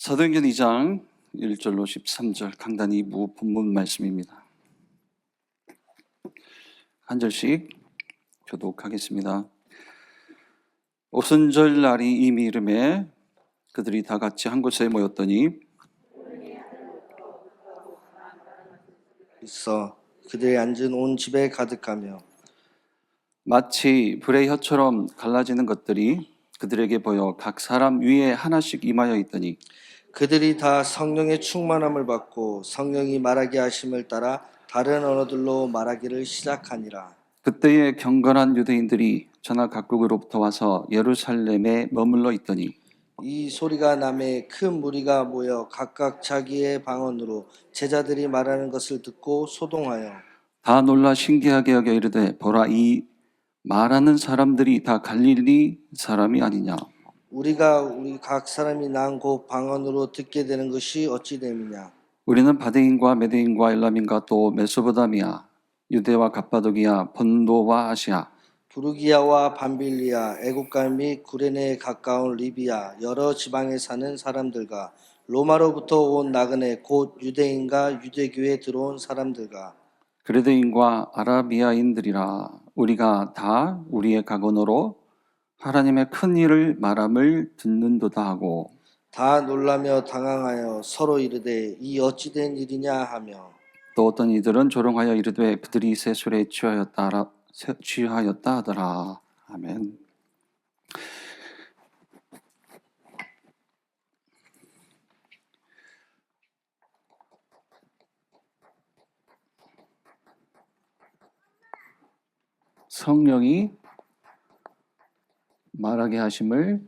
사도행전 2장 1절로 13절 강단 2부 본문 말씀입니다. 한 절씩 교독하겠습니다. 오순절 날이 이미 이름에 그들이 다 같이 한 곳에 모였더니 있어 그들이 앉은 온 집에 가득하며 마치 불의 혀처럼 갈라지는 것들이 그들에게 보여 각 사람 위에 하나씩 임하여 있더니 그들이 다 성령의 충만함을 받고 성령이 말하게 하심을 따라 다른 언어들로 말하기를 시작하니라. 그때에 경건한 유대인들이 전하 각국으로부터 와서 예루살렘에 머물러 있더니 이 소리가 나매 큰 무리가 모여 각각 자기의 방언으로 제자들이 말하는 것을 듣고 소동하여 다 놀라 신기하게 여겨 이르되 보라 이 말하는 사람들이 다 갈릴리 사람이 아니냐. 우리가 우리 각 사람이 난 곳 방언으로 듣게 되는 것이 어찌 됨이냐. 우리는 바데인과 메데인과 엘람인과 또 메소포타미아, 유대와 갑바도기아, 본도와 아시아, 부르기아와 밤빌리아, 애국가 및 구레네에 가까운 리비아, 여러 지방에 사는 사람들과 로마로부터 온 나그네 곧 유대인과 유대교에 들어온 사람들과 그레데인과 아라비아인들이라. 우리가 다 우리의 각언으로 하나님의 큰 일을 말함을 듣는도다 하고 다 놀라며 당황하여 서로 이르되 이 어찌 된 일이냐 하며 또 어떤 이들은 조롱하여 이르되 그들이 세술에 취하였다 하더라. 아멘. 성령이 말하게 하심을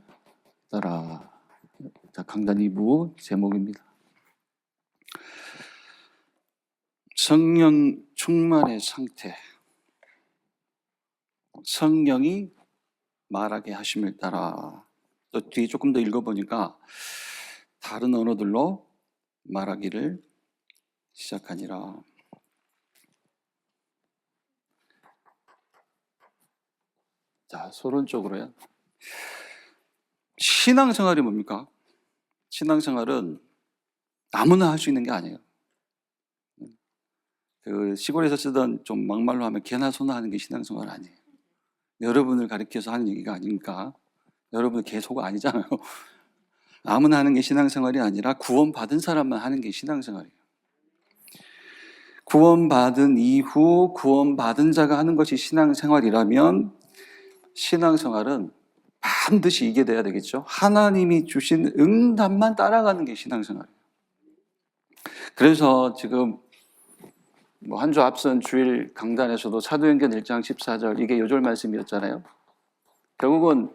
따라. 자, 강단 2부 제목입니다. 성령 충만의 상태. 성령이 말하게 하심을 따라. 또 뒤에 조금 더 읽어보니까 다른 언어들로 말하기를 시작하니라. 자, 서론적으로요. 신앙생활이 뭡니까? 신앙생활은 아무나 할 수 있는 게 아니에요. 그 시골에서 쓰던 좀 막말로 하면 개나 소나 하는 게 신앙생활 아니에요. 여러분을 가리켜서 하는 얘기가 아니니까. 여러분 개소가 아니잖아요. 아무나 하는 게 신앙생활이 아니라 구원받은 사람만 하는 게 신앙생활이에요. 구원받은 이후 구원받은 자가 하는 것이 신앙생활이라면 신앙생활은 반드시 이게 돼야 되겠죠. 하나님이 주신 응답만 따라가는 게 신앙생활이에요. 그래서 지금 한 주 앞선 주일 강단에서도 사도행전 1장 14절 이게 요절 말씀이었잖아요. 결국은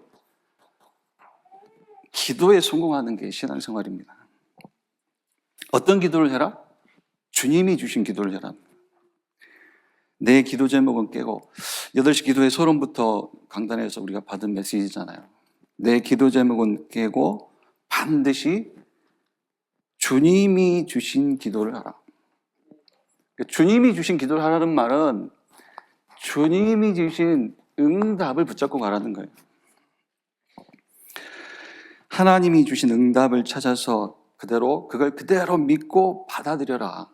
기도에 성공하는 게 신앙생활입니다. 어떤 기도를 해라? 주님이 주신 기도를 해라. 내 기도 제목은 깨고 8시 기도의 서론부터 강단에서 우리가 받은 메시지잖아요. 내 기도 제목은 깨고 반드시 주님이 주신 기도를 하라. 주님이 주신 기도를 하라는 말은 주님이 주신 응답을 붙잡고 가라는 거예요. 하나님이 주신 응답을 찾아서 그걸 그대로 믿고 받아들여라.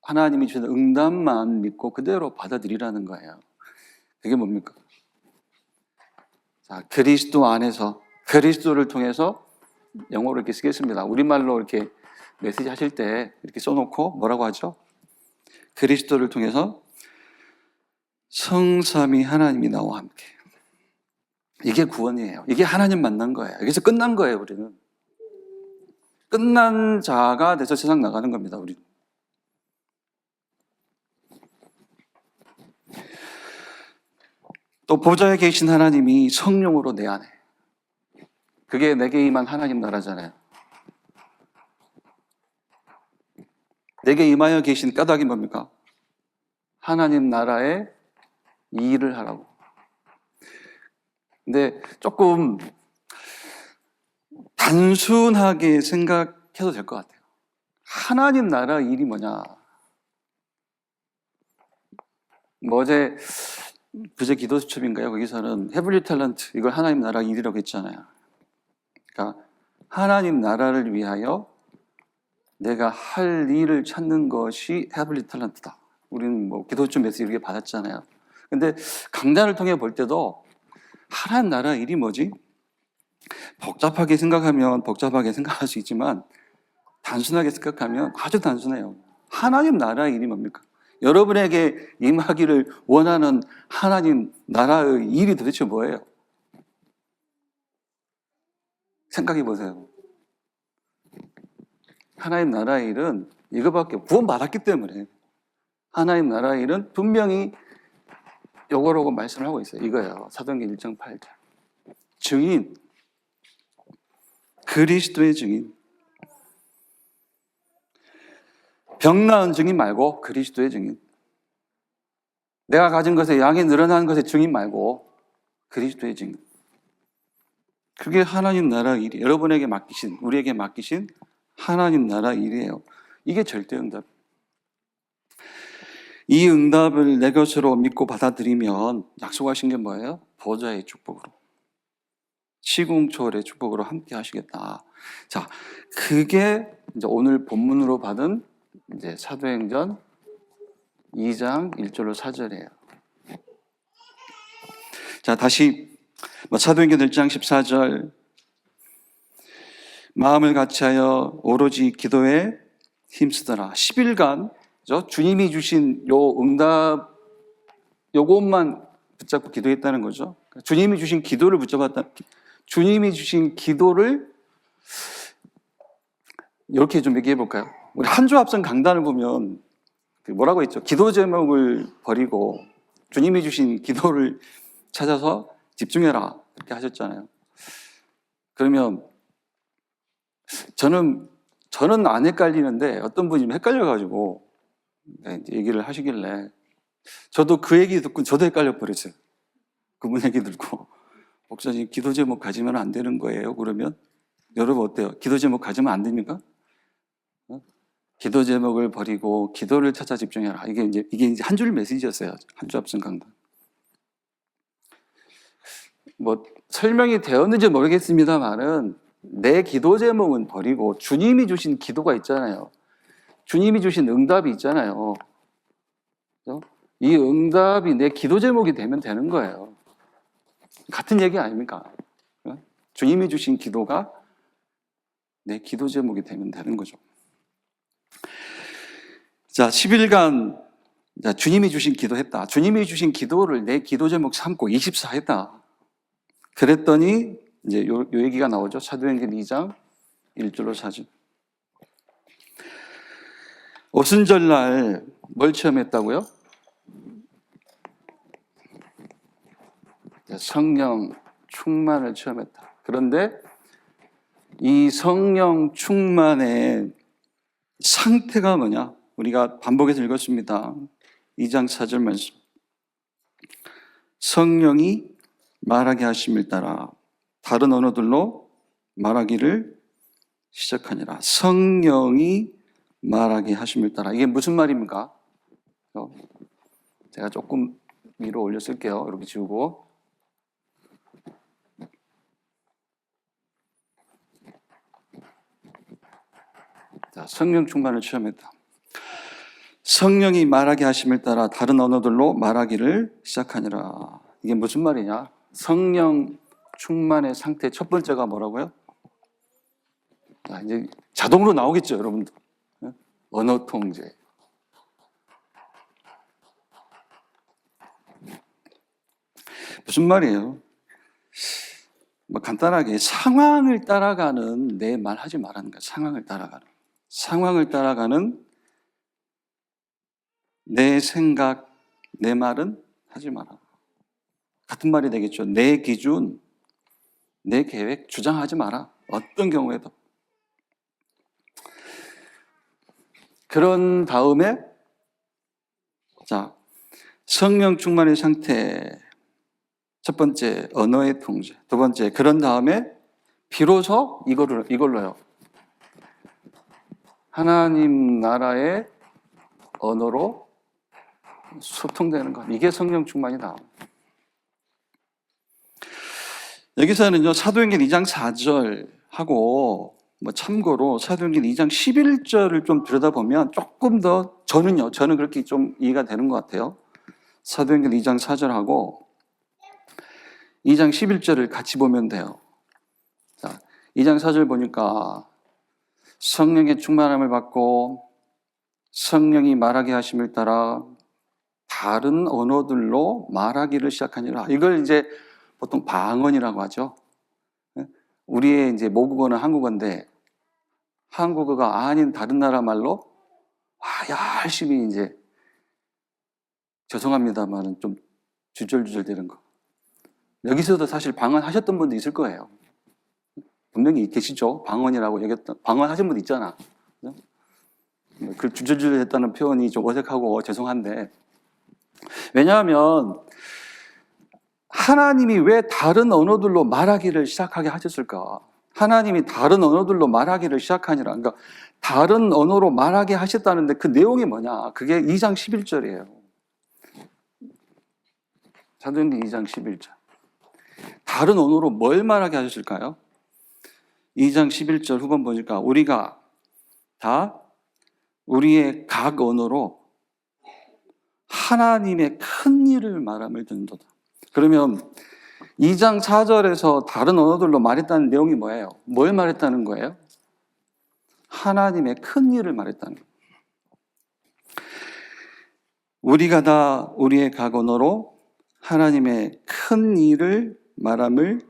하나님이 주신 응답만 믿고 그대로 받아들이라는 거예요. 그게 뭡니까? 자, 그리스도 안에서 그리스도를 통해서 영어로 이렇게 쓰겠습니다. 우리말로 이렇게 메시지 하실 때 이렇게 써놓고 뭐라고 하죠? 그리스도를 통해서 성삼위 하나님이 나와 함께. 이게 구원이에요. 이게 하나님 만난 거예요. 여기서 끝난 거예요, 우리는. 끝난 자가 돼서 세상 나가는 겁니다, 우리는. 또 보좌에 계신 하나님이 성령으로 내 안에. 그게 내게 임한 하나님 나라잖아요. 내게 임하여 계신 까닭이 뭡니까? 하나님 나라의 일을 하라고. 근데 조금 단순하게 생각해도 될 것 같아요. 하나님 나라 일이 뭐냐? 어제 그제 기도 수첩인가요? 거기서는 헤블리 탤런트 이걸 하나님 나라 일이라고 했잖아요. 그러니까 하나님 나라를 위하여 내가 할 일을 찾는 것이 헤블리 탤런트다. 우리는 뭐 기도점에서 이렇게 받았잖아요. 근데 강단을 통해 볼 때도 하나님 나라 일이 뭐지? 복잡하게 생각하면 복잡하게 생각할 수 있지만 단순하게 생각하면 아주 단순해요. 하나님 나라 일이 뭡니까? 여러분에게 임하기를 원하는 하나님 나라의 일이 도대체 뭐예요? 생각해 보세요. 하나님 나라의 일은 이거밖에 구원받았기 때문에 하나님 나라의 일은 분명히 요거라고 말씀을 하고 있어요. 이거예요. 사도행전 1장 8절. 증인, 그리스도의 증인. 병 나은 증인 말고 그리스도의 증인. 내가 가진 것에 양이 늘어난 것의 증인 말고 그리스도의 증인. 그게 하나님 나라 일이 여러분에게 맡기신, 우리에게 맡기신 하나님 나라 일이에요. 이게 절대 응답. 이 응답을 내 것으로 믿고 받아들이면 약속하신 게 뭐예요? 보좌의 축복으로, 시궁초월의 축복으로 함께 하시겠다. 자, 그게 이제 오늘 본문으로 받은 이제 사도행전 2장 1절로 4절이에요. 자, 다시 사도행전 1장 14절. 마음을 같이하여 오로지 기도에 힘쓰더라. 10일간 주님이 주신 요 응답 요것만 붙잡고 기도했다는 거죠. 주님이 주신 기도를 붙잡았다. 주님이 주신 기도를 이렇게 좀 얘기해 볼까요? 우리 한주 앞선 강단을 보면 뭐라고 했죠? 기도 제목을 버리고 주님이 주신 기도를 찾아서 집중해라 이렇게 하셨잖아요. 그러면 저는 안 헷갈리는데 어떤 분이 좀 헷갈려가지고 얘기를 하시길래 저도 그 얘기 듣고 저도 헷갈려 버렸어요. 그분 얘기 듣고 목사님 기도 제목 가지면 안 되는 거예요? 그러면 여러분 어때요? 기도 제목 가지면 안 됩니까? 기도 제목을 버리고 기도를 찾아 집중해라. 이게 이제 한 줄 메시지였어요. 한 주 앞선 강단. 뭐 설명이 되었는지 모르겠습니다만은 내 기도 제목은 버리고 주님이 주신 기도가 있잖아요. 주님이 주신 응답이 있잖아요. 그렇죠? 이 응답이 내 기도 제목이 되면 되는 거예요. 같은 얘기 아닙니까? 주님이 주신 기도가 내 기도 제목이 되면 되는 거죠. 자, 10일간 주님이 주신 기도했다. 주님이 주신 기도를 내 기도 제목 삼고 24했다. 그랬더니 이제 요 얘기가 나오죠. 사도행전 2장 1절로 4절. 오순절날 뭘 체험했다고요? 성령 충만을 체험했다. 그런데 이 성령 충만의 상태가 뭐냐? 우리가 반복해서 읽었습니다. 2장 4절 말씀. 성령이 말하게 하심을 따라 다른 언어들로 말하기를 시작하니라. 성령이 말하게 하심을 따라. 이게 무슨 말입니까? 제가 조금 위로 올려 쓸게요. 이렇게 지우고. 자, 성령 충만을 체험했다. 성령이 말하게 하심을 따라 다른 언어들로 말하기를 시작하니라. 이게 무슨 말이냐? 성령 충만의 상태 첫 번째가 뭐라고요? 이제 자동으로 나오겠죠, 여러분들. 언어 통제. 무슨 말이에요? 뭐 간단하게 상황을 따라가는 내 말 하지 말라는 거야. 상황을 따라가는 내 생각, 내 말은 하지 마라. 같은 말이 되겠죠. 내 기준, 내 계획 주장하지 마라. 어떤 경우에도. 그런 다음에 자, 성령 충만의 상태. 첫 번째, 언어의 통제. 두 번째, 그런 다음에 비로소 이걸로요. 하나님 나라의 언어로 소통되는 것. 이게 성령 충만이다. 여기서는요, 사도행전 2장 4절. 하고 뭐 참고로 사도행전 2장 11절을 좀 들여다보면 조금 더 저는 그렇게 좀 이해가 되는 것 같아요. 사도행전 2장 4절하고 2장 11절을 같이 보면 돼요. 자, 2장 4절 보니까 성령의 충만함을 받고 성령이 말하게 하심을 따라 다른 언어들로 말하기를 시작하니라. 이걸 이제 보통 방언이라고 하죠. 우리의 이제 모국어는 한국어인데 한국어가 아닌 다른 나라 말로 열심히 이제 죄송합니다만은 좀 주절주절 되는 거. 여기서도 사실 방언하셨던 분도 있을 거예요. 분명히 계시죠. 방언이라고 여겼던 방언하신 분 있잖아. 그 주절주절 했다는 표현이 좀 어색하고 죄송한데 왜냐하면 하나님이 왜 다른 언어들로 말하기를 시작하게 하셨을까? 하나님이 다른 언어들로 말하기를 시작하니라. 그러니까 다른 언어로 말하게 하셨다는데 그 내용이 뭐냐? 그게 2장 11절이에요. 사도행전 2장 11절. 다른 언어로 뭘 말하게 하셨을까요? 2장 11절 후반 보니까 우리가 다 우리의 각 언어로 하나님의 큰 일을 말함을 듣는도다. 그러면 2장 4절에서 다른 언어들로 말했다는 내용이 뭐예요? 뭘 말했다는 거예요? 하나님의 큰 일을 말했다는 거예요. 우리가 다 우리의 각 언어로 하나님의 큰 일을 말함을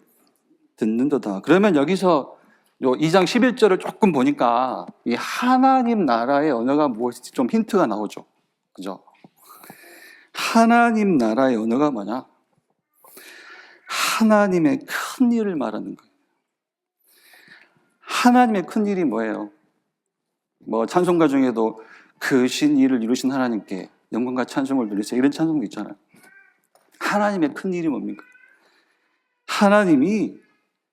듣는도다. 그러면 여기서 2장 11절을 조금 보니까 이 하나님 나라의 언어가 무엇인지 좀 힌트가 나오죠. 그죠? 하나님 나라의 언어가 뭐냐? 하나님의 큰 일을 말하는 거예요. 하나님의 큰 일이 뭐예요? 뭐 찬송가 중에도 그 신 일을 이루신 하나님께 영광과 찬송을 돌리세요. 이런 찬송도 있잖아요. 하나님의 큰 일이 뭡니까? 하나님이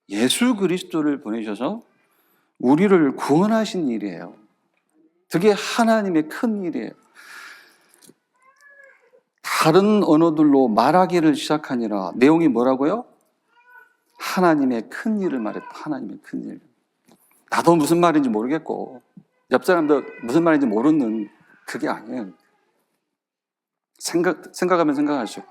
예수 그리스도를 보내셔서 우리를 구원하신 일이에요. 그게 하나님의 큰 일이에요. 다른 언어들로 말하기를 시작하니라. 내용이 뭐라고요? 하나님의 큰 일을 말했다. 하나님의 큰 일. 나도 무슨 말인지 모르겠고 옆 사람도 무슨 말인지 모르는 그게 아니에요. 생각하면 생각하죠.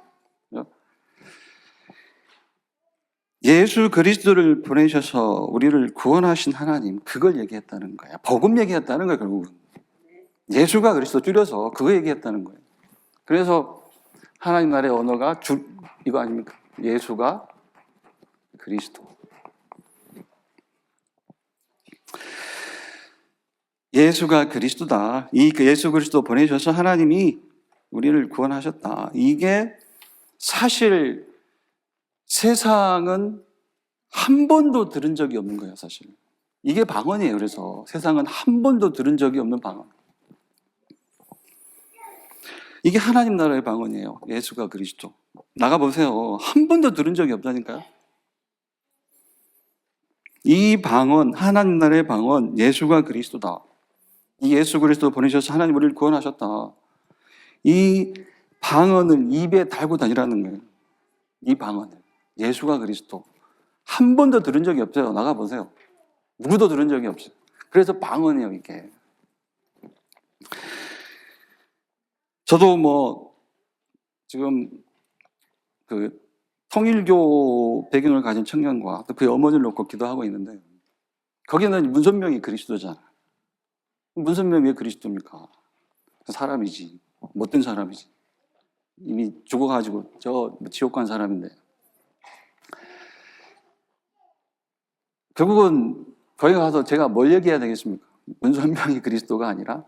예수 그리스도를 보내셔서 우리를 구원하신 하나님, 그걸 얘기했다는 거예요. 복음 얘기했다는 거예요, 결국은. 예수가 그리스도 줄여서 그거 얘기했다는 거예요. 그래서 하나님 나라의 언어가 이거 아닙니까? 예수가 그리스도. 예수가 그리스도다. 이 예수 그리스도 보내셔서 하나님이 우리를 구원하셨다. 이게 사실 세상은 한 번도 들은 적이 없는 거예요, 사실. 이게 방언이에요. 그래서 세상은 한 번도 들은 적이 없는 방언. 이게 하나님 나라의 방언이에요. 예수가 그리스도. 나가보세요. 한 번도 들은 적이 없다니까요. 이 방언, 하나님 나라의 방언, 예수가 그리스도다. 이 예수 그리스도 보내셔서 하나님 우리를 구원하셨다. 이 방언을 입에 달고 다니라는 거예요. 이 방언을. 예수가 그리스도. 한 번도 들은 적이 없어요. 나가보세요. 누구도 들은 적이 없어요. 그래서 방언이에요, 이게. 저도 뭐, 지금 그 통일교 배경을 가진 청년과 또 그의 어머니를 놓고 기도하고 있는데, 거기는 문선명이 그리스도잖아. 문선명이 왜 그리스도입니까? 사람이지. 못된 사람이지. 이미 죽어가지고 저 지옥 간 사람인데. 결국은 거기 가서 제가 뭘 얘기해야 되겠습니까? 문선명이 그리스도가 아니라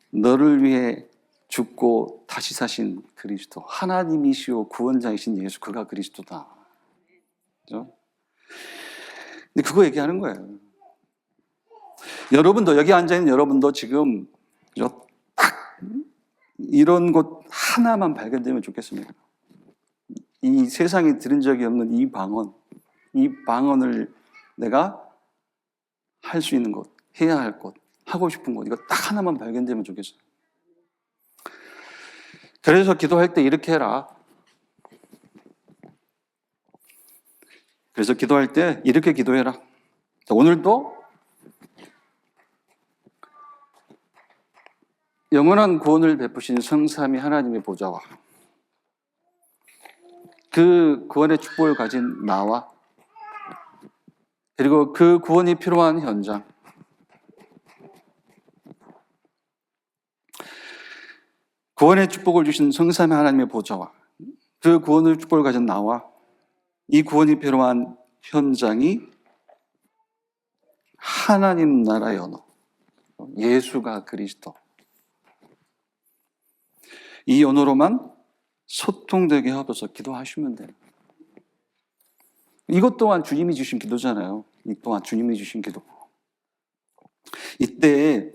너를 위해 죽고 다시 사신 그리스도, 하나님이시오 구원자이신 예수, 그가 그리스도다. 그죠? 근데 그거 얘기하는 거예요. 여러분도, 여기 앉아있는 여러분도 지금 딱 이런 곳 하나만 발견되면 좋겠습니다. 이 세상에 들은 적이 없는 이 방언을 내가 할 수 있는 곳, 해야 할 곳, 하고 싶은 곳, 이거 딱 하나만 발견되면 좋겠어요. 그래서 기도할 때 이렇게 해라. 그래서 기도할 때 이렇게 기도해라. 오늘도 영원한 구원을 베푸신 성삼위 하나님의 보좌와 그 구원의 축복을 가진 나와 그리고 그 구원이 필요한 현장, 구원의 축복을 주신 성삼위 하나님의 보좌와 그 구원의 축복을 가진 나와 이 구원이 필요한 현장이 하나님 나라의 언어, 예수가 그리스도. 이 언어로만 소통되게 하셔서 기도하시면 돼요. 이것 또한 주님이 주신 기도잖아요. 이 또한 주님이 주신 기도. 이때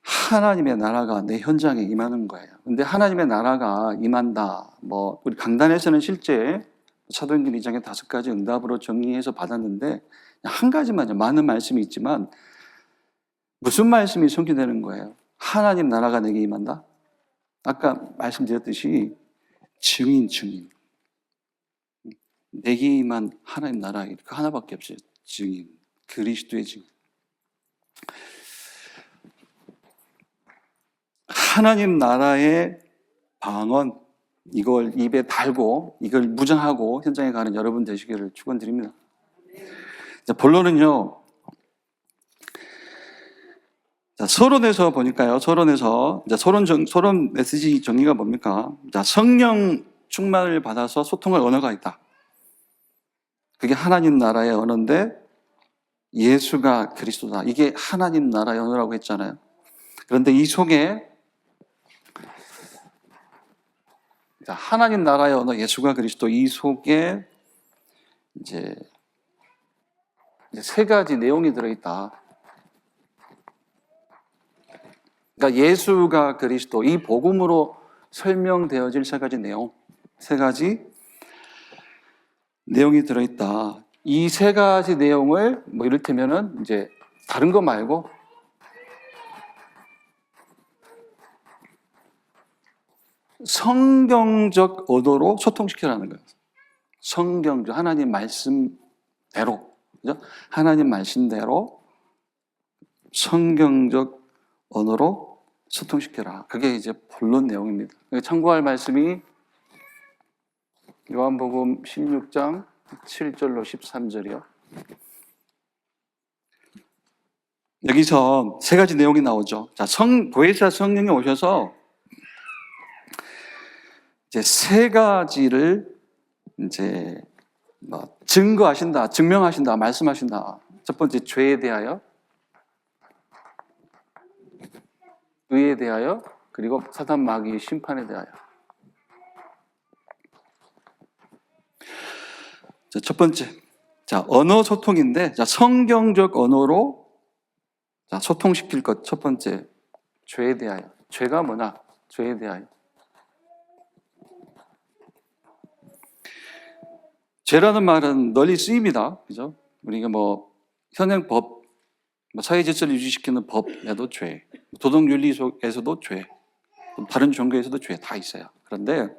하나님의 나라가 내 현장에 임하는 거예요. 근데 하나님의 나라가 임한다. 우리 강단에서는 실제 사도행전 2장에 5가지 응답으로 정리해서 받았는데 한 가지만요. 많은 말씀이 있지만 무슨 말씀이 성취되는 거예요? 하나님 나라가 내게 임한다? 아까 말씀드렸듯이 증인. 내게 임한 하나님 나라 그 하나밖에 없어요. 증인. 그리스도의 증인. 하나님 나라의 방언, 이걸 입에 달고 이걸 무장하고 현장에 가는 여러분 되시기를 축원드립니다. 본론은요. 자, 서론에서 보니까요. 서론에서 서론 메시지 정리가 뭡니까? 자, 성령 충만을 받아서 소통할 언어가 있다. 그게 하나님 나라의 언어인데 예수가 그리스도다. 이게 하나님 나라의 언어라고 했잖아요. 그런데 이 속에 하나님 나라의 언어 예수가 그리스도 이 속에 이제 3가지 내용이 들어있다. 그러니까 예수가 그리스도 이 복음으로 설명되어질 3가지 내용, 3가지 내용이 들어있다. 이 3가지 내용을 이를테면은 이제 다른 거 말고 성경적 언어로 소통시키라는 거예요. 성경적 하나님 말씀대로, 그죠? 하나님 말씀대로 성경적 언어로 소통시켜라. 그게 이제 본론 내용입니다. 참고할 말씀이 요한복음 16장 7절로 13절이요. 여기서 3가지 내용이 나오죠. 자, 보혜사 성령이 오셔서 이제 3가지를 이제 증거하신다, 증명하신다, 말씀하신다. 첫 번째 죄에 대하여, 의에 대하여, 그리고 사단 마귀의 심판에 대하여. 자, 첫 번째, 자, 언어 소통인데, 자, 성경적 언어로 자, 소통시킬 것. 첫 번째, 죄에 대하여. 죄가 뭐냐? 죄에 대하여. 죄라는 말은 널리 쓰입니다. 그죠? 우리가 현행법, 사회 질서를 유지시키는 법에도 죄, 도덕윤리에서도 죄, 다른 종교에서도 죄 다 있어요. 그런데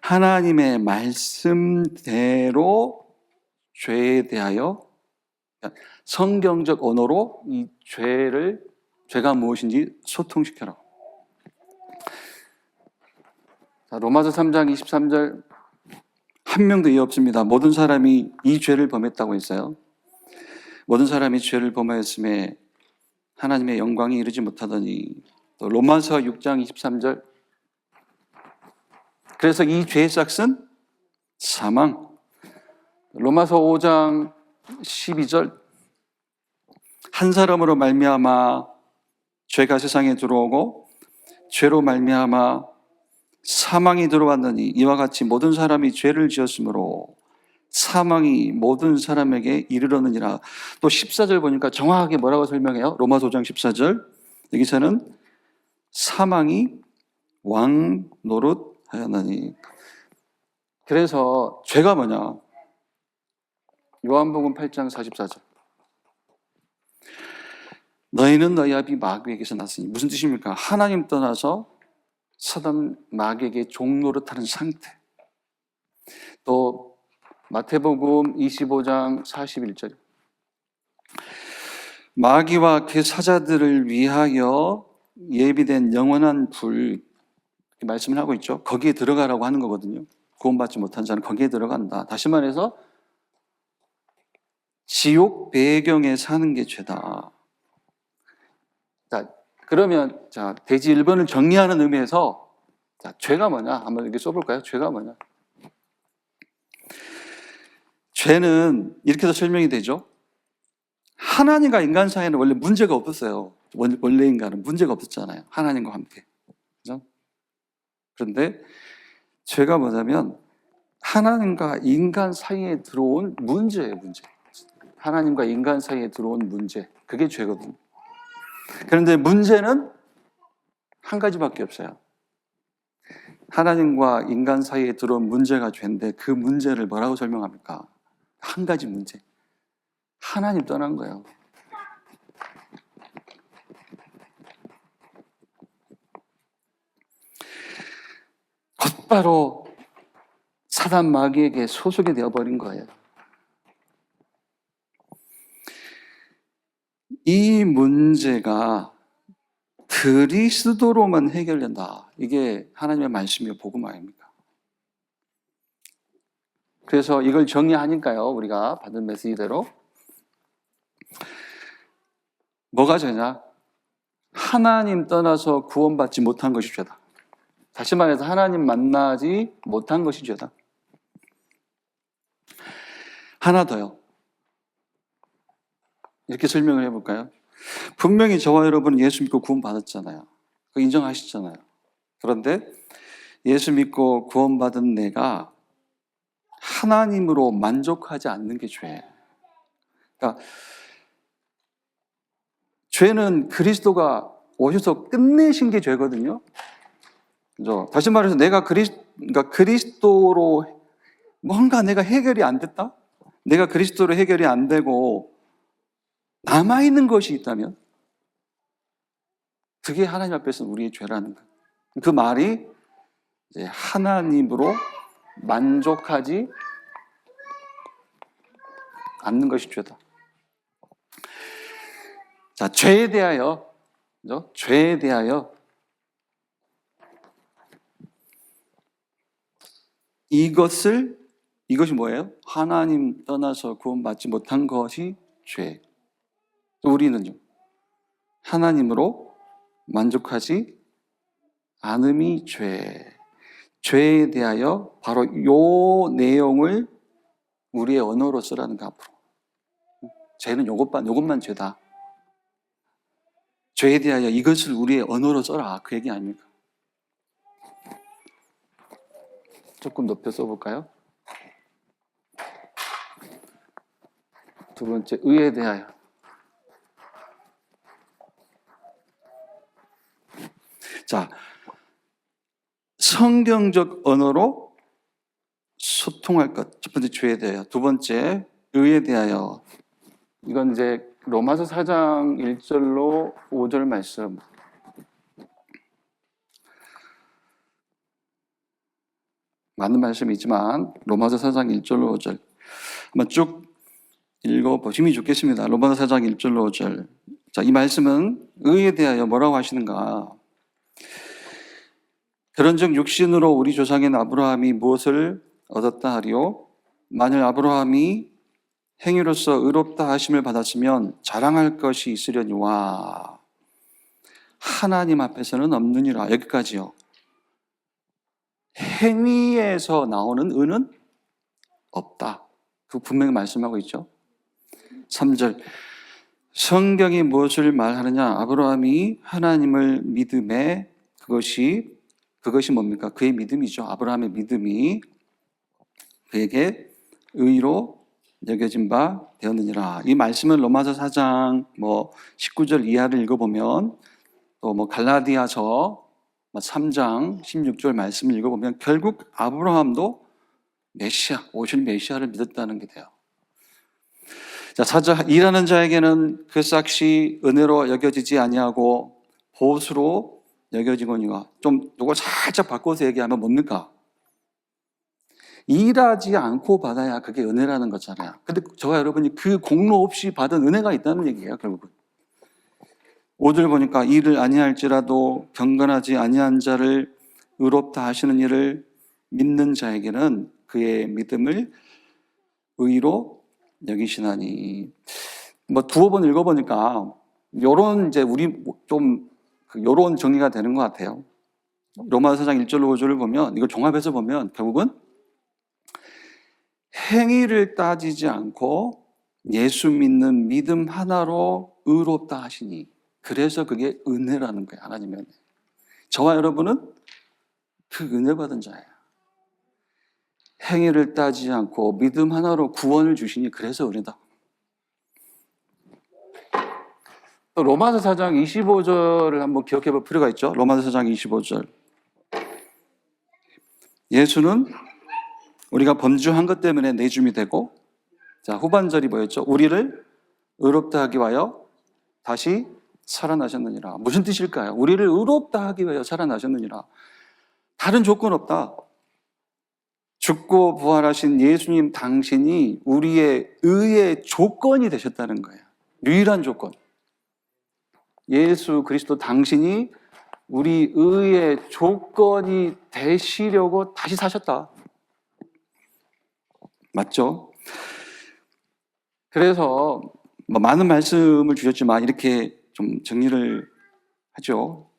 하나님의 말씀대로 죄에 대하여 성경적 언어로 이 죄가 무엇인지 소통시켜라. 자, 로마서 3장 23절 한 명도 이해 없습니다. 모든 사람이 이 죄를 범했다고 했어요. 모든 사람이 죄를 범하였음에 하나님의 영광이 이르지 못하더니 또 로마서 6장 23절 그래서 이 죄의 싹은 사망. 로마서 5장 12절 한 사람으로 말미암아 죄가 세상에 들어오고 죄로 말미암아 사망이 들어왔느니 이와 같이 모든 사람이 죄를 지었으므로 사망이 모든 사람에게 이르렀느니라. 또 14절 보니까 정확하게 뭐라고 설명해요? 로마서 5장 14절 여기서는 사망이 왕 노릇하였나니. 그래서 죄가 뭐냐? 요한복음 8장 44절 너희는 너희 아비 마귀에게서 났으니. 무슨 뜻입니까? 하나님 떠나서 사단 마귀에게 종노릇하는 상태. 또 마태복음 25장 41절 마귀와 그 사자들을 위하여 예비된 영원한 불, 이렇게 말씀을 하고 있죠. 거기에 들어가라고 하는 거거든요. 구원받지 못한 자는 거기에 들어간다. 다시 말해서 지옥 배경에 사는 게 죄다. 자, 그러면 자, 대지 1번을 정리하는 의미에서 자, 죄가 뭐냐? 한번 이렇게 써볼까요? 죄가 뭐냐? 죄는 이렇게도 설명이 되죠. 하나님과 인간 사이에는 원래 문제가 없었어요. 원래 인간은 문제가 없었잖아요. 하나님과 함께. 그죠? 그런데 죄가 뭐냐면 하나님과 인간 사이에 들어온 문제예요, 문제. 하나님과 인간 사이에 들어온 문제. 그게 죄거든요. 그런데 문제는 한 가지밖에 없어요. 하나님과 인간 사이에 들어온 문제가 죄인데 그 문제를 뭐라고 설명합니까? 한 가지 문제. 하나님 떠난 거예요. 곧바로 사단 마귀에게 소속이 되어버린 거예요. 이 문제가 그리스도로만 해결된다. 이게 하나님의 말씀이요 복음 아닙니까? 그래서 이걸 정리하니까요, 우리가 받은 메시지대로 뭐가 죄냐? 하나님 떠나서 구원받지 못한 것이 죄다. 다시 말해서 하나님 만나지 못한 것이 죄다. 하나 더요. 이렇게 설명을 해볼까요? 분명히 저와 여러분은 예수 믿고 구원받았잖아요. 그거 인정하시잖아요. 그런데 예수 믿고 구원받은 내가 하나님으로 만족하지 않는 게 죄예요. 그러니까 죄는 그리스도가 오셔서 끝내신 게 죄거든요. 그죠? 다시 말해서 내가 그러니까 그리스도로 뭔가 내가 해결이 안 됐다? 내가 그리스도로 해결이 안 되고 남아있는 것이 있다면 그게 하나님 앞에서는 우리의 죄라는 거예요. 그 말이 이제 하나님으로 만족하지 않는 것이 죄다. 자, 죄에 대하여, 그죠? 죄에 대하여 이것이 뭐예요? 하나님 떠나서 구원받지 못한 것이 죄. 우리는요, 하나님으로 만족하지 않음이 죄. 죄에 대하여 바로 요 내용을 우리의 언어로 쓰라는 거 앞으로. 죄는 요것만 죄다. 죄에 대하여 이것을 우리의 언어로 써라. 그 얘기 아닙니까? 조금 높여 써볼까요? 두 번째, 의에 대하여. 자, 성경적 언어로 소통할 것. 첫 번째, 죄에 대하여. 두 번째, 의에 대하여. 이건 이제 로마서 4장 1절로 5절 말씀. 많은 말씀이 있지만 로마서 4장 1절로 5절 한번 쭉 읽어보시면 좋겠습니다. 로마서 4장 1절로 5절. 자, 이 말씀은 의에 대하여 뭐라고 하시는가? 그런즉 육신으로 우리 조상인 아브라함이 무엇을 얻었다 하리요? 만일 아브라함이 행위로서 의롭다 하심을 받았으면 자랑할 것이 있으려니와 하나님 앞에서는 없느니라. 여기까지요. 행위에서 나오는 의는 없다. 그 분명히 말씀하고 있죠. 3절. 성경이 무엇을 말하느냐? 아브라함이 하나님을 믿음에 그것이 뭡니까? 그의 믿음이죠. 아브라함의 믿음이 그에게 의로 여겨진 바 되었느니라. 이 말씀은 로마서 4장 19절 이하를 읽어보면 또 갈라디아서 3장 16절 말씀을 읽어보면 결국 아브라함도 오실 메시아를 믿었다는 게 돼요. 자, 4절. 일하는 자에게는 그 삭시 은혜로 여겨지지 아니하고 보수로 여겨지거니와. 좀 이거 살짝 바꿔서 얘기하면 뭡니까? 일하지 않고 받아야 그게 은혜라는 거잖아요. 근데 저와 여러분이 그 공로 없이 받은 은혜가 있다는 얘기예요, 결국은. 5절 보니까 일을 아니할지라도 경건하지 아니한 자를 의롭다 하시는 일을 믿는 자에게는 그의 믿음을 의로 여기시나니. 뭐 두어 번 읽어보니까 요런 이제 우리 좀 요런 정리가 되는 것 같아요. 로마서 4장 1절로 5절을 보면 이걸 종합해서 보면 결국은 행위를 따지지 않고 예수 믿는 믿음 하나로 의롭다 하시니, 그래서 그게 은혜라는 거예요. 하나님의 은혜. 저와 여러분은 그 은혜 받은 자예요. 행위를 따지지 않고 믿음 하나로 구원을 주시니 그래서 은혜다. 또 로마서 4장 25절을 한번 기억해 볼 필요가 있죠. 로마서 4장 25절. 예수는 우리가 범죄한 것 때문에 내줌이 되고, 자, 후반절이 뭐였죠? 우리를 의롭다 하기 위하여 다시 살아나셨느니라. 무슨 뜻일까요? 우리를 의롭다 하기 위하여 살아나셨느니라. 다른 조건 없다. 죽고 부활하신 예수님 당신이 우리의 의의 조건이 되셨다는 거예요. 유일한 조건. 예수 그리스도 당신이 우리 의의 조건이 되시려고 다시 사셨다. 맞죠? 그래서 많은 말씀을 주셨지만 이렇게 좀 정리를 하죠.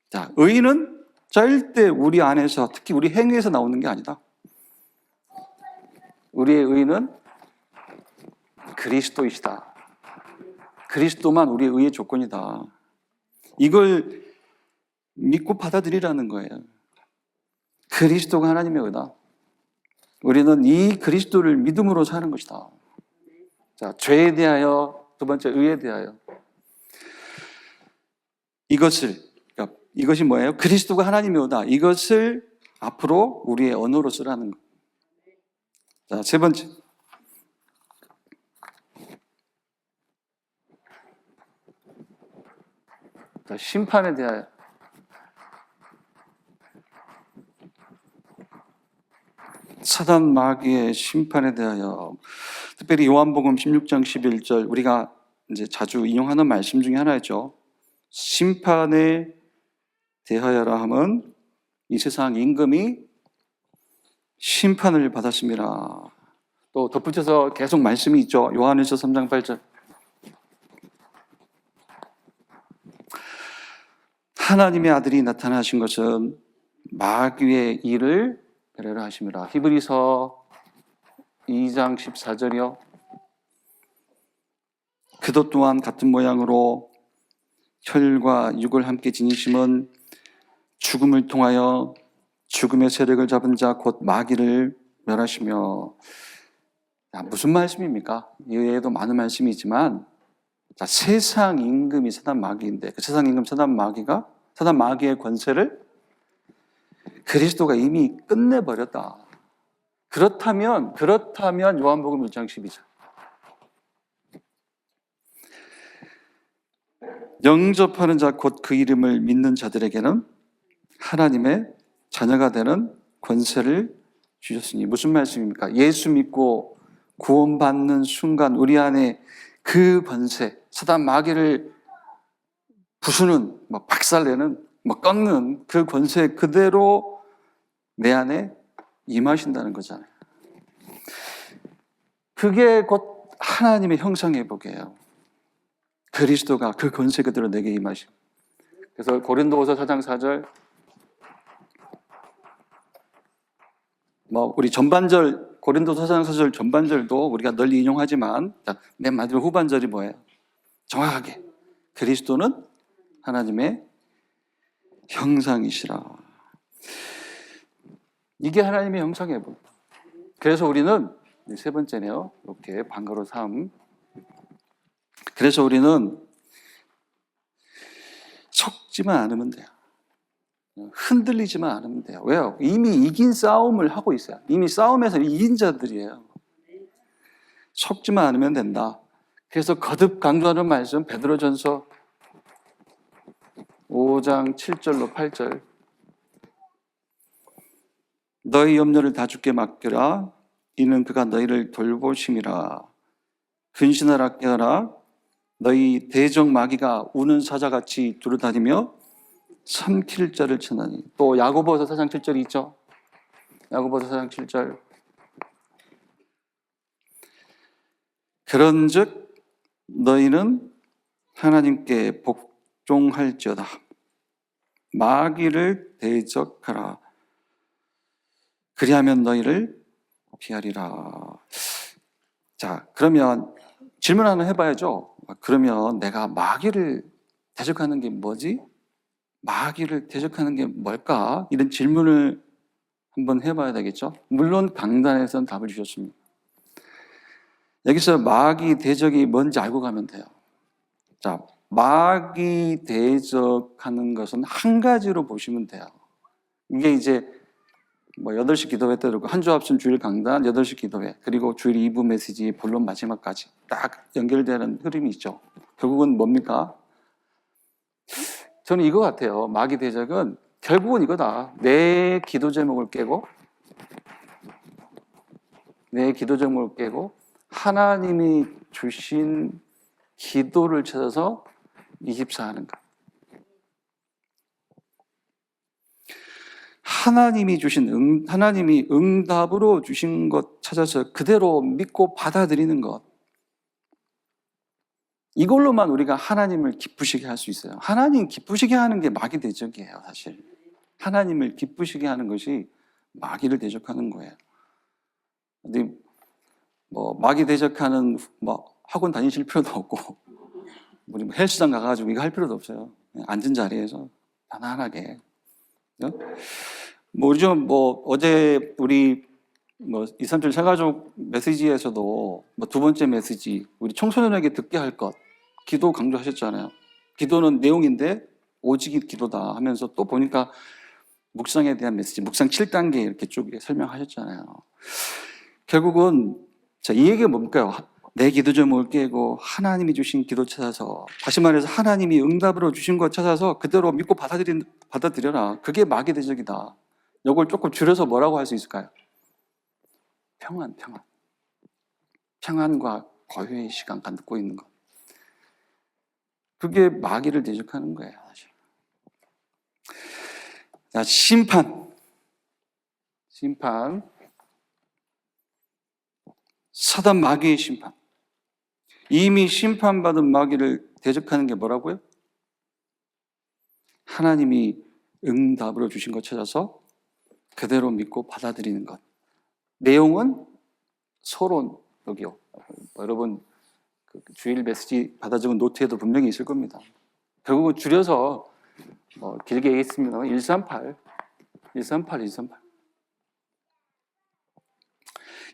자, 의는 절대 우리 안에서, 특히 우리 행위에서 나오는 게 아니다. 우리의 의는 그리스도이시다. 그리스도만 우리의 의의 조건이다. 이걸 믿고 받아들이라는 거예요. 그리스도가 하나님의 의다. 우리는 이 그리스도를 믿음으로 사는 것이다. 자, 죄에 대하여, 두 번째 의에 대하여. 이것이 뭐예요? 그리스도가 하나님의 의다. 이것을 앞으로 우리의 언어로 쓰라는 것. 자, 세 번째. 자, 심판에 대하여. 사단 마귀의 심판에 대하여. 특별히 요한복음 16장 11절, 우리가 이제 자주 인용하는 말씀 중에 하나였죠. 심판에 대하여라 함은 이 세상 임금이 심판을 받았습니다. 또 덧붙여서 계속 말씀이 있죠. 요한일서 3장 8절. 하나님의 아들이 나타나신 것은 마귀의 일을 배려를 하심이라. 히브리서 2장 14절이요. 그도 또한 같은 모양으로 혈과 육을 함께 지니심은 죽음을 통하여 죽음의 세력을 잡은 자 곧 마귀를 멸하시며. 무슨 말씀입니까? 이외에도 많은 말씀이 있지만, 자, 세상 임금이 사단 마귀인데 그 세상 임금 사단 마귀의 권세를 그리스도가 이미 끝내버렸다. 그렇다면 요한복음 1장 12절. 영접하는 자 곧 그 이름을 믿는 자들에게는 하나님의 자녀가 되는 권세를 주셨으니. 무슨 말씀입니까? 예수 믿고 구원받는 순간 우리 안에 그 권세, 사단 마귀를 부수는, 박살내는, 꺾는 그 권세 그대로 내 안에 임하신다는 거잖아요. 그게 곧 하나님의 형상회복이에요. 그리스도가 그 권세 그대로 내게 임하시고. 그래서 고린도후서 4장 4절, 우리 전반절, 고린도서 4장 4절 전반절도 우리가 널리 인용하지만, 맨 마지막 후반절이 뭐예요? 정확하게 그리스도는 하나님의 형상이시라. 이게 하나님의 형상회복. 그래서 우리는 세 번째네요. 이렇게 방가로 삼. 그래서 우리는 속지만 않으면 돼요. 흔들리지만 않으면 돼요. 왜요? 이미 이긴 싸움을 하고 있어요. 이미 싸움에서 이긴 자들이에요. 속지만 않으면 된다. 그래서 거듭 강조하는 말씀, 베드로전서 5장 7절로 8절. 너희 염려를 다 주께 맡겨라. 이는 그가 너희를 돌보심이라. 근신하라 깨어라. 너희 대적 마귀가 우는 사자같이 두루다니며 삼킬 자를 쳐나니. 또 야고보서 4장 7절이 있죠. 야고보서 4장 7절. 그런즉 너희는 하나님께 복종할지어다. 마귀를 대적하라. 그리하면 너희를 피하리라. 자, 그러면 질문 하나 해봐야죠. 그러면 내가 마귀를 대적하는 게 뭐지? 마귀를 대적하는 게 뭘까? 이런 질문을 한번 해봐야 되겠죠. 물론 강단에서는 답을 주셨습니다. 여기서 마귀 대적이 뭔지 알고 가면 돼요. 자, 마귀 대적하는 것은 한 가지로 보시면 돼요. 이게 이제 8시 기도회 때도 한 주 앞선 주일 강단, 8시 기도회, 그리고 주일 2부 메시지 본론 마지막까지 딱 연결되는 흐름이 있죠. 결국은 뭡니까? 저는 이거 같아요. 마귀 대적은 결국은 이거다. 내 기도 제목을 깨고 하나님이 주신 기도를 찾아서 24하는 것. 하나님이 응답으로 주신 것 찾아서 그대로 믿고 받아들이는 것. 이걸로만 우리가 하나님을 기쁘시게 할 수 있어요. 하나님 기쁘시게 하는 게 마귀 대적이에요, 사실. 하나님을 기쁘시게 하는 것이 마귀를 대적하는 거예요. 근데 마귀 대적하는 학원 다니실 필요도 없고, 우리 헬스장 가가지고 이거 할 필요도 없어요. 그냥 앉은 자리에서 편안하게. 요즘 어제 우리 2, 3절 새가족 메시지에서도 두 번째 메시지, 우리 청소년에게 듣게 할 것, 기도 강조하셨잖아요. 기도는 내용인데 오직이 기도다 하면서 또 보니까 묵상에 대한 메시지, 묵상 7단계 이렇게 쭉 설명하셨잖아요. 결국은 이 얘기가 뭘까요? 내 기도 제목을 깨고 하나님이 주신 기도 찾아서, 다시 말해서 하나님이 응답으로 주신 것 찾아서 그대로 믿고 받아들여라. 그게 마귀 대적이다. 이걸 조금 줄여서 뭐라고 할 수 있을까요? 평안과 거유의 시간 갖고 있는 것. 그게 마귀를 대적하는 거예요, 사실. 자, 심판. 사단 마귀의 심판. 이미 심판받은 마귀를 대적하는 게 뭐라고요? 하나님이 응답으로 주신 것 찾아서 그대로 믿고 받아들이는 것. 내용은 서론, 여기요. 여러분 주일 메시지 받아 적은 노트에도 분명히 있을 겁니다. 결국은 줄여서 길게 얘기했습니다. 138.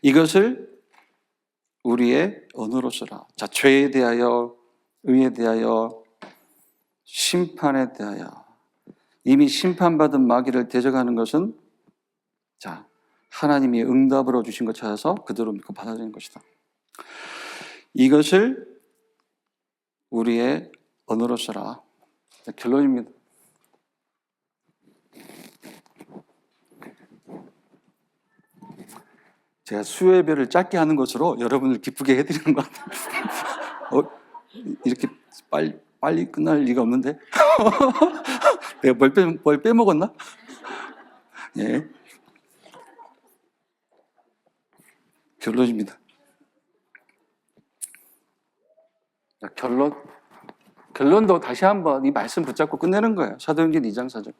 이것을 우리의 언어로 써라. 자, 죄에 대하여, 의에 대하여, 심판에 대하여. 이미 심판받은 마귀를 대적하는 것은 하나님이 응답으로 주신 것 찾아서 그대로 믿고 받아들이는 것이다. 이것을 우리의 언어로 써라. 결론입니다. 제가 수요예배를 짧게 하는 것으로 여러분을 기쁘게 해드리는 것 같아요. 이렇게 빨리 끝날 리가 없는데? 내가 뭘 빼먹었나? 예. 결론입니다. 결론도 다시 한번 이 말씀 붙잡고 끝내는 거예요. 사도행전 2장 4절.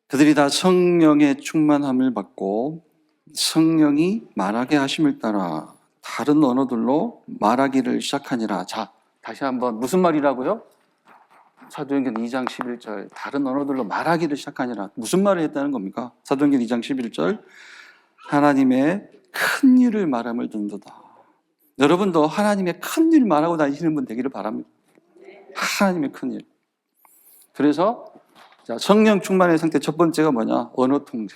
그들이 다 성령의 충만함을 받고 성령이 말하게 하심을 따라 다른 언어들로 말하기를 시작하니라. 자, 다시 한번 무슨 말이라고요? 사도행전 2장 11절. 다른 언어들로 말하기를 시작하니라. 무슨 말을 했다는 겁니까? 사도행전 2장 11절. 하나님의 큰 일을 말함을 듣는도다. 여러분도 하나님의 큰 일 말하고 다니시는 분 되기를 바랍니다. 하나님의 큰 일. 그래서 성령 충만의 상태 첫 번째가 뭐냐? 언어 통제.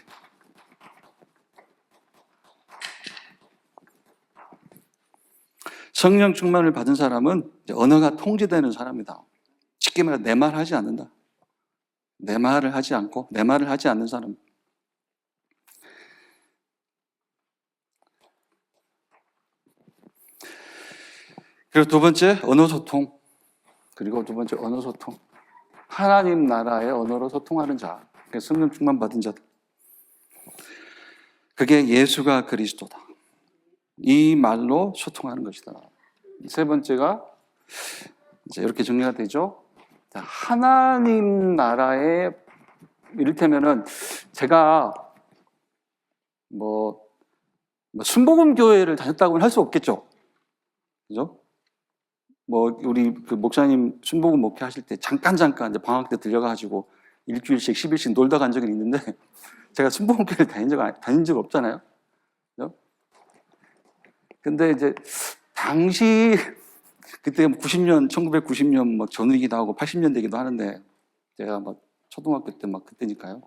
성령 충만을 받은 사람은 이제 언어가 통제되는 사람이다. 쉽게 말해 내 말 하지 않는다. 내 말을 하지 않고 내 말을 하지 않는 사람. 그리고 두 번째 언어 소통. 그리고 두 번째 언어 소통. 하나님 나라의 언어로 소통하는 자. 그게 성령 충만 받은 자다. 그게 예수가 그리스도다. 이 말로 소통하는 것이다. 세 번째가 이제 이렇게 정리가 되죠. 하나님 나라의, 이를테면은 제가 순복음 교회를 다녔다고는 할 수 없겠죠. 그죠? 우리 그 목사님 순복음 목회하실 때 잠깐 이제 방학 때 들려가지고 일주일씩 10일씩 놀다 간 적은 있는데 제가 순복음 교회를 다닌 적 없잖아요. 그죠? 근데 이제 당시 그때 1990년 막 전후이기도 하고 80년대이기도 하는데 제가 막 초등학교 때 막 그때니까요.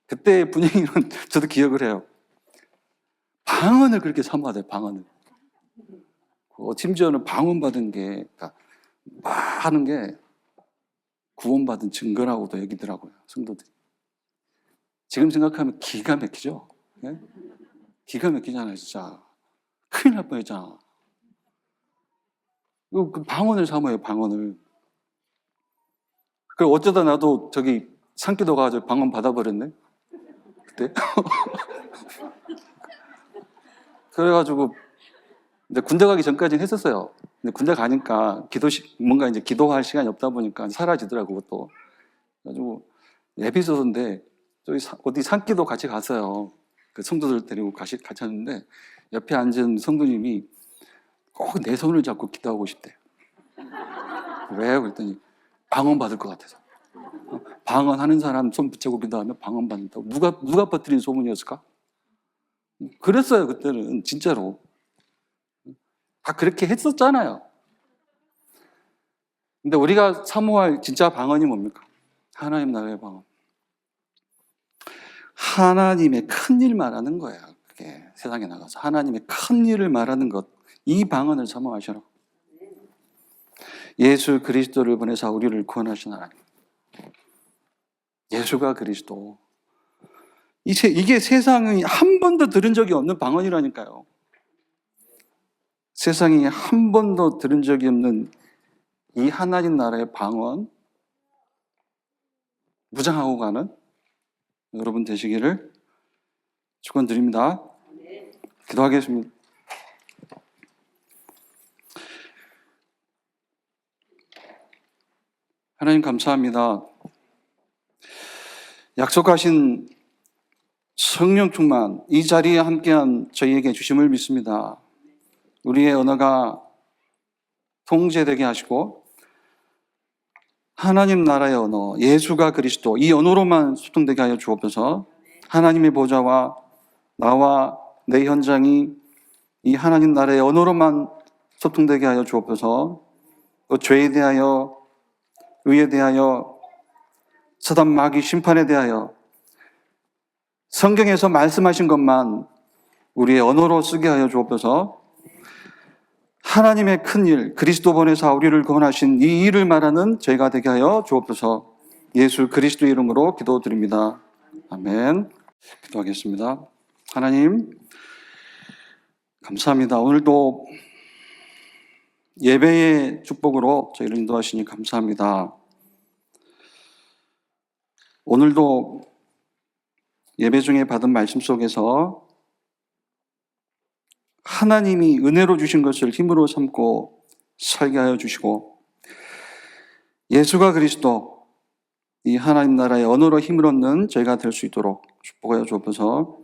그때 분위기는 저도 기억을 해요. 방언을 그렇게 사모하대요, 방언을. 심지어는 방언 받은 게, 그러니까 막 하는 게 구원받은 증거라고도 여기더라고요, 성도들이. 지금 생각하면 기가 막히죠? 네? 기가 막히잖아요, 진짜. 큰일 날 뻔했잖아. 그 방언을 사모해요, 방언을. 그리고 어쩌다 나도 저기 산기도 가서 방언 받아버렸네, 그때. 그래가지고 이제 군대 가기 전까지는 했었어요. 근데 군대 가니까 뭔가 이제 기도할 시간이 없다 보니까 사라지더라고, 그것도. 그래가지고 에피소드인데, 저기 어디 산기도 같이 갔어요. 그 성도들 데리고 같이 갔는데, 옆에 앉은 성도님이 꼭 내 손을 잡고 기도하고 싶대요. 왜요? 그랬더니 방언 받을 것 같아서. 방언하는 사람 손 붙잡고 기도하면 방언 받는다고. 누가 퍼뜨린 소문이었을까? 그랬어요, 그때는. 진짜로. 다 그렇게 했었잖아요. 근데 우리가 사모할 진짜 방언이 뭡니까? 하나님 나라의 방언. 하나님의 큰 일 말하는 거예요. 그게 세상에 나가서 하나님의 큰 일을 말하는 것. 이 방언을 사모하셔라. 예수 그리스도를 보내사 우리를 구원하신 하나님. 예수가 그리스도. 이게 세상이 한 번도 들은 적이 없는 방언이라니까요. 세상이 한 번도 들은 적이 없는 이 하나님 나라의 방언, 무장하고 가는 여러분 되시기를 축원드립니다. 기도하겠습니다. 하나님 감사합니다. 약속하신 성령 충만, 이 자리에 함께한 저희에게 주심을 믿습니다. 우리의 언어가 통제되게 하시고 하나님 나라의 언어, 예수가 그리스도, 이 언어로만 소통되게 하여 주옵소서. 하나님의 보좌와 나와 내 현장이 이 하나님 나라의 언어로만 소통되게 하여 주옵소서. 또 죄에 대하여, 의에 대하여, 사단 마귀 심판에 대하여 성경에서 말씀하신 것만 우리의 언어로 쓰게 하여 주옵소서. 하나님의 큰 일, 그리스도 보내사 우리를 구원하신 이 일을 말하는 저희가 되게 하여 주옵소서. 예수 그리스도 이름으로 기도드립니다. 아멘. 기도하겠습니다. 하나님 감사합니다. 오늘도 예배의 축복으로 저희를 인도하시니 감사합니다. 오늘도 예배 중에 받은 말씀 속에서 하나님이 은혜로 주신 것을 힘으로 삼고 살게 하여 주시고 예수가 그리스도, 이 하나님 나라의 언어로 힘을 얻는 저희가 될 수 있도록 축복하여 주옵소서.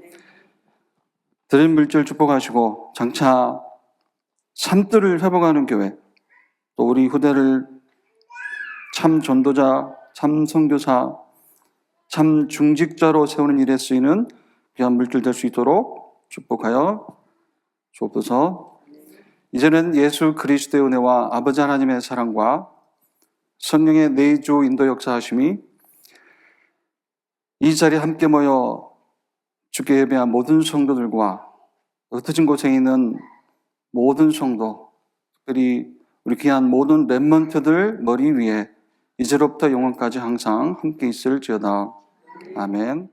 들은 물질 축복하시고 장차 산뜰을 회복하는 교회, 또 우리 후대를 참 전도자, 참 선교사, 참 중직자로 세우는 일에 쓰이는 귀한 물질 될 수 있도록 축복하여 주옵소서. 이제는 예수 그리스도의 은혜와 아버지 하나님의 사랑과 성령의 내주 인도 역사하심이 이 자리에 함께 모여 주께 예배한 모든 성도들과 흩어진 곳에 있는 모든 성도, 특별히 우리 귀한 모든 렘넌트들 머리 위에 이제로부터 영원까지 항상 함께 있을지어다. 아멘.